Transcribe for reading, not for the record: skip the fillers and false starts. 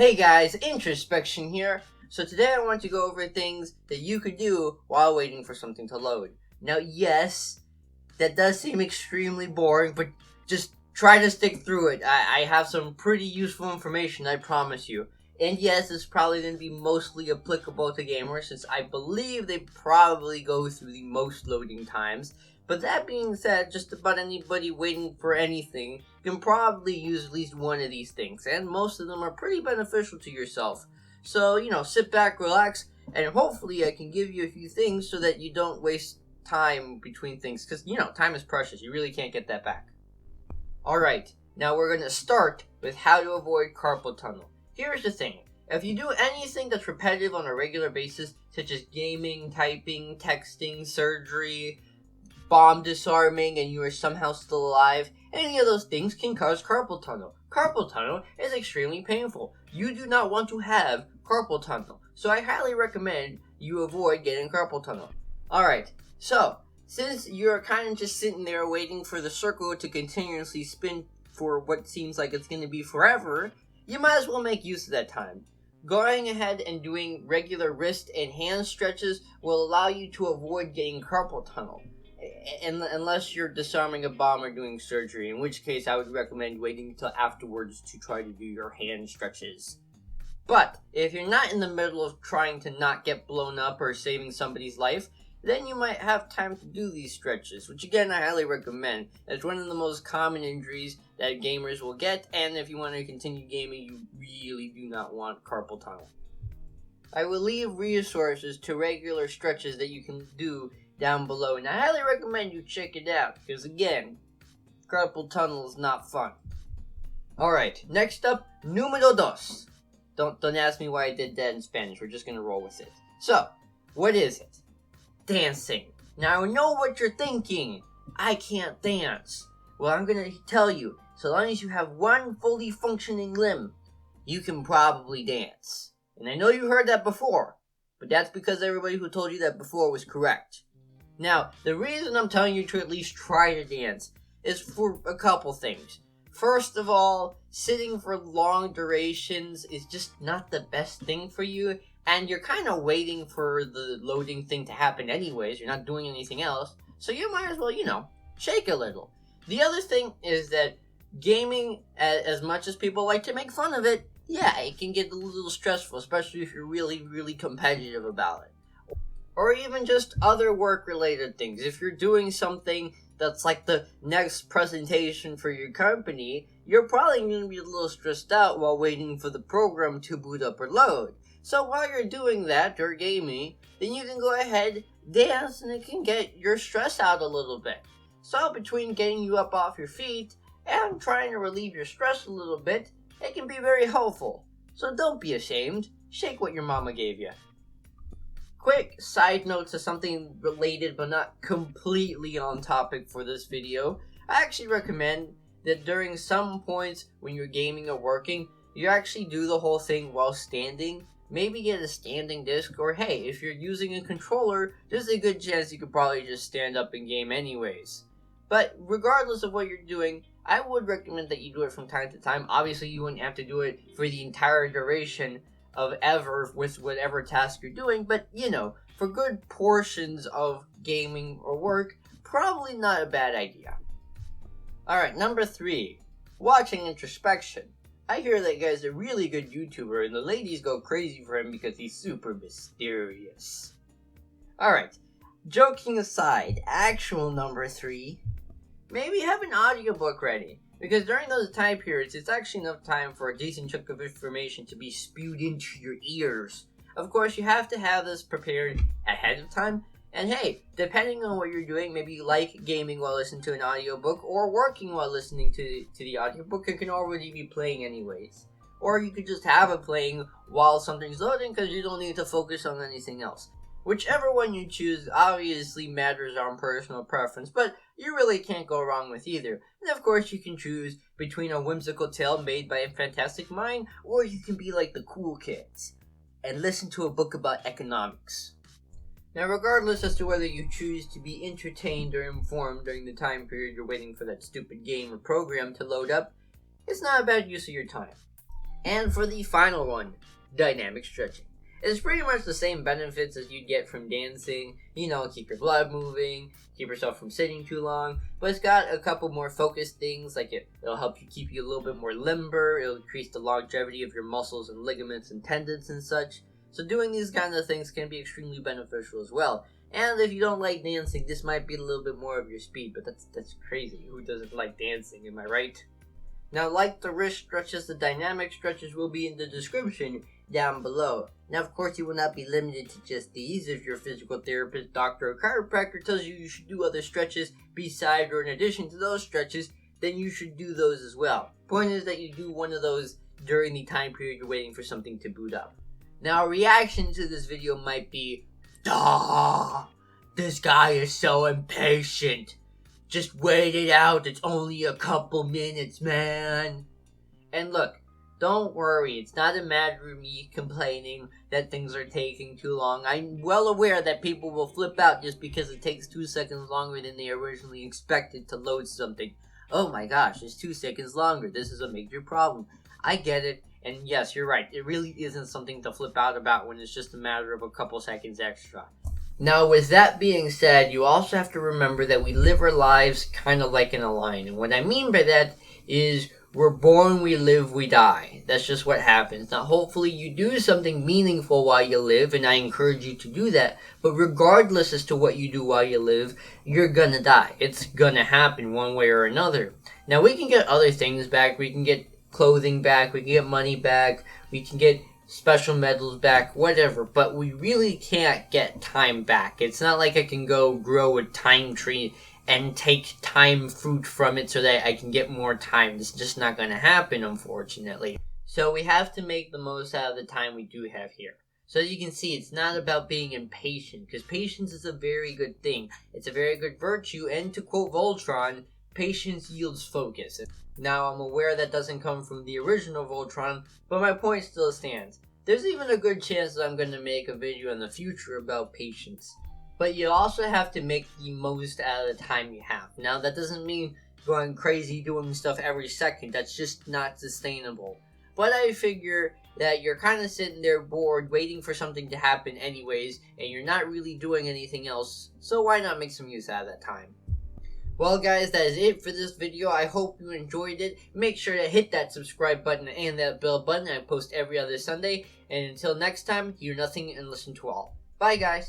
Hey guys, introspection here. So today I want to go over things that you could do while waiting for something to load. Now yes, that does seem extremely boring, but just try to stick through it. I have some pretty useful information, I promise you. And yes, it's probably going to be mostly applicable to gamers since I believe they probably go through the most loading times. But that being said, just about anybody waiting for anything can probably use at least one of these things, and most of them are pretty beneficial to yourself. So, sit back, relax, and hopefully I can give you a few things so that you don't waste time between things, because, time is precious. You really can't get that back. Alright, now we're going to start with how to avoid carpal tunnel. Here's the thing. If you do anything that's repetitive on a regular basis, such as gaming, typing, texting, surgery, bomb disarming, and you are somehow still alive, any of those things can cause carpal tunnel. Carpal tunnel is extremely painful. You do not want to have carpal tunnel, so I highly recommend you avoid getting carpal tunnel. Alright, so, since you're kind of just sitting there waiting for the circle to continuously spin for what seems like it's going to be forever, you might as well make use of that time. Going ahead and doing regular wrist and hand stretches will allow you to avoid getting carpal tunnel. Unless you're disarming a bomb or doing surgery, in which case I would recommend waiting until afterwards to try to do your hand stretches. But if you're not in the middle of trying to not get blown up or saving somebody's life, then you might have time to do these stretches, which again I highly recommend. It's one of the most common injuries that gamers will get, and if you want to continue gaming, you really do not want carpal tunnel. I will leave resources to regular stretches that you can do down below, and I highly recommend you check it out, because again, carpal tunnel is not fun. Alright, next up, número dos. Don't ask me why I did that in Spanish, we're just gonna roll with it. So, what is it? Dancing. Now I know what you're thinking. I can't dance. Well, I'm gonna tell you, so long as you have one fully functioning limb, you can probably dance. And I know you heard that before, but that's because everybody who told you that before was correct. Now, the reason I'm telling you to at least try to dance is for a couple things. First of all, sitting for long durations is just not the best thing for you, and you're kind of waiting for the loading thing to happen anyways. You're not doing anything else, so you might as well, shake a little. The other thing is that gaming, as much as people like to make fun of it, yeah, it can get a little stressful, especially if you're really, really competitive about it. Or even just other work-related things. If you're doing something that's like the next presentation for your company, you're probably going to be a little stressed out while waiting for the program to boot up or load. So while you're doing that, or gaming, then you can go ahead, dance, and it can get your stress out a little bit. So between getting you up off your feet and trying to relieve your stress a little bit, it can be very helpful. So don't be ashamed. Shake what your mama gave you. Quick side note to something related but not completely on topic for this video. I actually recommend that during some points when you're gaming or working, you actually do the whole thing while standing. Maybe get a standing disc, or hey, if you're using a controller, there's a good chance you could probably just stand up and game anyways. But regardless of what you're doing, I would recommend that you do it from time to time. Obviously, you wouldn't have to do it for the entire duration of ever with whatever task you're doing, but for good portions of gaming or work, probably not a bad idea. Alright, number 3, watching introspection. I hear that guy's a really good YouTuber and the ladies go crazy for him because he's super mysterious. Alright, joking aside, actual number 3, maybe have an audiobook ready. Because during those time periods, it's actually enough time for a decent chunk of information to be spewed into your ears. Of course, you have to have this prepared ahead of time. And hey, depending on what you're doing, maybe you like gaming while listening to an audiobook, or working while listening to the audiobook, it can already be playing anyways. Or you could just have it playing while something's loading because you don't need to focus on anything else. Whichever one you choose obviously matters on personal preference, but you really can't go wrong with either. And of course you can choose between a whimsical tale made by a fantastic mind, or you can be like the cool kids and listen to a book about economics. Now regardless as to whether you choose to be entertained or informed during the time period you're waiting for that stupid game or program to load up, it's not a bad use of your time. And for the final one, dynamic stretching. It's pretty much the same benefits as you'd get from dancing. You know, keep your blood moving, keep yourself from sitting too long. But it's got a couple more focused things, like it'll help you keep you a little bit more limber. It'll increase the longevity of your muscles and ligaments and tendons and such. So doing these kind of things can be extremely beneficial as well. And if you don't like dancing, this might be a little bit more of your speed, but that's crazy. Who doesn't like dancing, am I right? Now, like the wrist stretches, the dynamic stretches will be in the description down below. Now, of course, you will not be limited to just these. If your physical therapist, doctor, or chiropractor tells you should do other stretches beside or in addition to those stretches, then you should do those as well. Point is that you do one of those during the time period you're waiting for something to boot up. Now, a reaction to this video might be, "Duh, this guy is so impatient. Just wait it out, it's only a couple minutes, man." And look, don't worry, it's not a matter of me complaining that things are taking too long. I'm well aware that people will flip out just because it takes 2 seconds longer than they originally expected to load something. Oh my gosh, it's 2 seconds longer, this is a major problem. I get it, and yes, you're right, it really isn't something to flip out about when it's just a matter of a couple seconds extra. Now, with that being said, you also have to remember that we live our lives kind of like in a line. And what I mean by that is we're born, we live, we die. That's just what happens. Now, hopefully you do something meaningful while you live, and I encourage you to do that. But regardless as to what you do while you live, you're gonna die. It's gonna happen one way or another. Now, we can get other things back. We can get clothing back. We can get money back. We can get special medals back, whatever, but we really can't get time back. It's not like I can go grow a time tree and take time fruit from it so that I can get more time. It's just not going to happen, unfortunately. So we have to make the most out of the time we do have here. So as you can see, it's not about being impatient, because patience is a very good thing. It's a very good virtue, and to quote Voltron, patience yields focus. Now, I'm aware that doesn't come from the original Voltron, but my point still stands. There's even a good chance that I'm going to make a video in the future about patience. But you also have to make the most out of the time you have. Now, that doesn't mean going crazy doing stuff every second. That's just not sustainable. But I figure that you're kind of sitting there bored, waiting for something to happen anyways, and you're not really doing anything else, so why not make some use out of that time? Well guys, that is it for this video. I hope you enjoyed it. Make sure to hit that subscribe button and that bell button. I post every other Sunday. And until next time, hear nothing and listen to all. Bye guys.